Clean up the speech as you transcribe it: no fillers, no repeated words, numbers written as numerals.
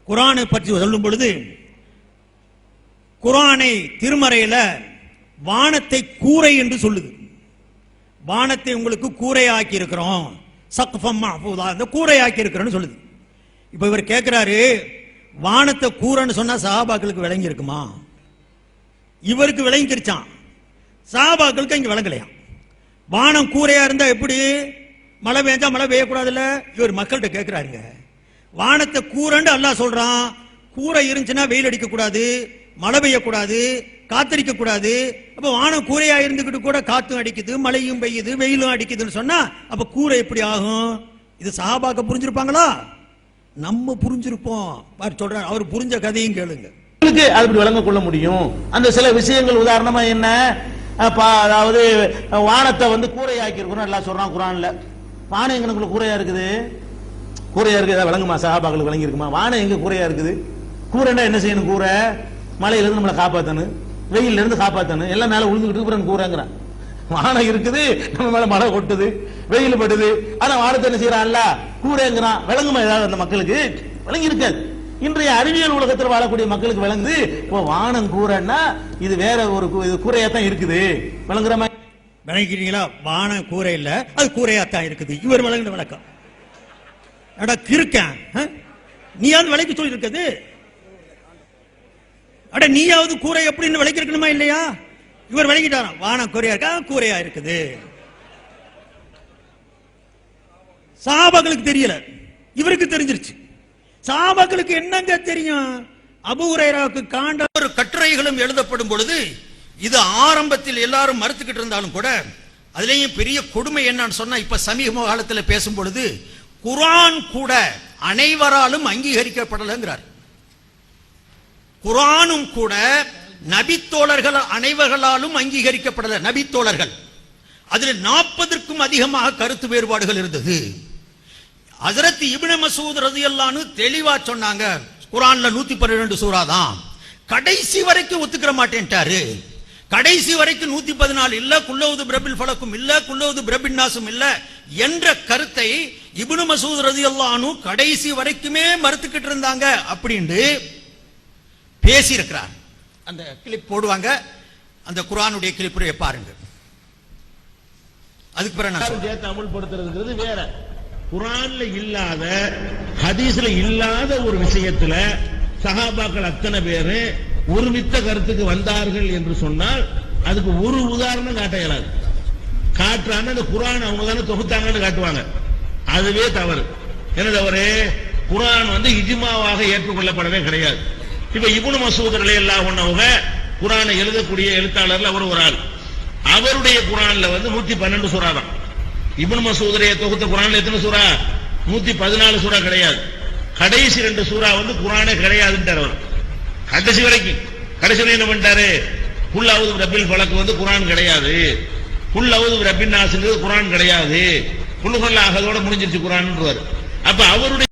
குர்ஆனை பற்றி சொல்லும் பொழுது குர்ஆனை திருமறையில வானத்தை கூரை என்று சொல்லுது. வானத்தை உங்களுக்கு கூரையாக்கி இருக்கிறோம், சக்ஃபம் மஹ்ஃபூதா, அந்த கூரையாக்கி இருக்கிறோம்னு சொல்லுது. இப்ப இவர் கேட்கிறாரு, வானத்தை கூரைன்னு சொன்னா சஹாபாக்களுக்கு விளங்கி இருக்குமா? இவருக்கு விளங்கிருச்சான், சஹாபாக்களுக்கு இங்க விளங்கலையாம். வானம் கூரையா இருந்தா எப்படி மழை பெஞ்சா மழை பெய்யக்கூடாதுல்ல? இவர் மக்கள்கிட்ட கேட்கிறாருங்க, வானத்தை கூரைன்னு அல்லாஹ் சொல்றான், கூரை இருந்துச்சுன்னா வெயில் அடிக்க கூடாது, மழை பெய்யக்கூடாது, காத்தடிக்க கூடாது. அப்ப வானம் கூரையா இருந்துகிட்டு கூட காத்தும் அடிக்குது, மழையும் பெய்யுது, வெயிலும் அடிக்குதுன்னு சொன்னா அப்ப கூரை எப்படி ஆகும்? இது சஹாபாக்க புரிஞ்சிருப்பாங்களா? நம்ம புரிஞ்சிருப்போம். சொல்றாரு, அவர் புரிஞ்ச கதையும் கேளுங்க. அப்படி வழங்க கொள்ள முடியும். அந்த சில விஷயங்கள் உதாரணமா என்ன, அதாவது வானத்தை கூரையாக்கி இருக்கணும் எல்லாம் சொல்றான் குர்ஆன்ல. வானம் எங்களுக்குள்ள கூரையா இருக்குது, கூரையா இருக்குது, விளங்குமா? சஹாபாக்களுக்கு விளங்கி இருக்குமா? வானம் எங்க கூரையா இருக்குது? கூரைன்னா என்ன செய்யணும்? கூரை மழையில இருந்து நம்மளை காப்பாத்தணும், வெயில இருந்து காப்பாத்தணும், எல்லாம் மேல விழுந்துகிட்டு கூரைங்கிறான். வானம் இருக்குது, நம்ம மேல மழை கொட்டுது, வெயில் படுது, ஆனா வானத்தை என்ன செய்யறான்ல கூரைங்கிறான். விளங்குமா? ஏதாவது அந்த மக்களுக்கு விளங்கி இருக்காது. இன்றைய அறிவியல் உலகத்தில் வாழக்கூடிய மக்களுக்கு விளங்குது, வானம் கூரைன்னா இது வேற ஒரு கூரையாத்தான் இருக்குது. விளங்குற மாதிரி விளங்கிக்கிறீங்களா? வானம் கூரை இல்ல, அது கூரையாத்தான் இருக்குது. இவர் விளங்குற விளக்கம் இருக்கேன். நீயாவது விலைக்கு சொல்லி இருக்குது, அட நீயாவது கூரை எப்படின்னு விலைக்கு இருக்கணுமா இல்லையா? இவர் விளங்கிட்டாராம், வானம் கூரையா இருக்கா, கூரையா இருக்குது. சஹாபாக்களுக்கு தெரியல, இவருக்கு தெரிஞ்சிருச்சு. சஹாபாக்களுக்கு என்னங்க தெரியும்? அபூ ஹுரைராவுக்கு காண்ட ஒரு கட்டுரைகளும் எழுதப்படும் பொழுது இது ஆரம்பத்தில் எல்லாரும் மறுத்துக்கிட்டு இருந்தாலும் கூட அதுலயும் பெரிய கொடுமை என்னன்னு சொன்னா, இப்ப சமீப காலத்தில் பேசும் பொழுது குர்ஆன் கூட அனைவராலும் அங்கீகரிக்கப்படலைங்கிறார். குர்ஆனும் கூட நபித்தோழர்கள் அனைவர்களாலும் அங்கீகரிக்கப்படல. நபித்தோழர்கள் அதுல 40க்கும் அதிகமாக கருத்து வேறுபாடுகள் இருந்தது. ஹஜ்ரத் இப்னு மஸ்ஊத் ரலியல்லாஹு அன்ஹு தெளிவா சொன்னாங்க, குர்ஆன்ல 112 சூரா தான், கடைசி வரைக்கும் ஒத்துக்கிற மாட்டேன்ட்டாரு. கடைசி வரைக்கும் 114 இல்ல, குல்லௌது பிரபில் ஃபலக்கும் இல்ல, குல்லௌது பிரபின் நாசும் இல்ல என்ற கருத்தை இப்னு மஸ்ஊத் ரலியல்லாஹு அன்ஹு கடைசி வரைக்குமே மறுத்துக்கிட்டு இருந்தாங்க அப்படின்னு பேசி இருக்கிறார். அந்த கிளிப் போடுவாங்க, அந்த குர்ஆனுடைய கிளிப்புரையை பாருங்க. அதுக்கு பிறகு நான் அமுல்படுத்துறது வேற. குர்ஆன்ல இல்லாத, ஹதீஸ்ல இல்லாத ஒரு விஷயத்துல சஹாபாக்கள் அத்தனை பேரு ஒருமித்த கருத்துக்கு வந்தார்கள் என்று சொன்னால் அதுக்கு ஒரு உதாரணம் காட்ட இயலாது. காட்டுறாங்க, அந்த குர்ஆன் அவங்க தானே தொகுத்தாங்கன்னு காட்டுவாங்க. அதுவே தவறு. என்ன தவறு? குர்ஆன் இஜ்மாவாக ஏற்றுக்கொள்ளப்படவே கிடையாது. இப்ப இப்னு மஸ்ஊத் ரலியல்லாஹு அன்ஹு குர்ஆனை எழுதக்கூடிய எழுத்தாளர்ல அவர் ஒரு ஆள். அவருடைய குர்ஆன்ல 112 சூரா தான். இப்னு மஸ்ஊதுடைய தொகுத்த குர்ஆன்ல எத்தனை சூரா? 114 சூரா கிடையாது. கடைசி 2 சூரா குர்ஆனே கிடையாதுன்றார் அவர். கடைசி வரைக்கும் என்ன பண்ணிட்டாரு? குல் அஊது பிரபில் ஃபலக் குர்ஆன் கிடையாது, குல் அஊது பிரபின் நாஸ்ங்கிறது குர்ஆன் கிடையாது, குல் ஹுவல்லாஹ் அதோட முடிஞ்சிருச்சு குர்ஆன்ன்றார். அப்ப அவருடைய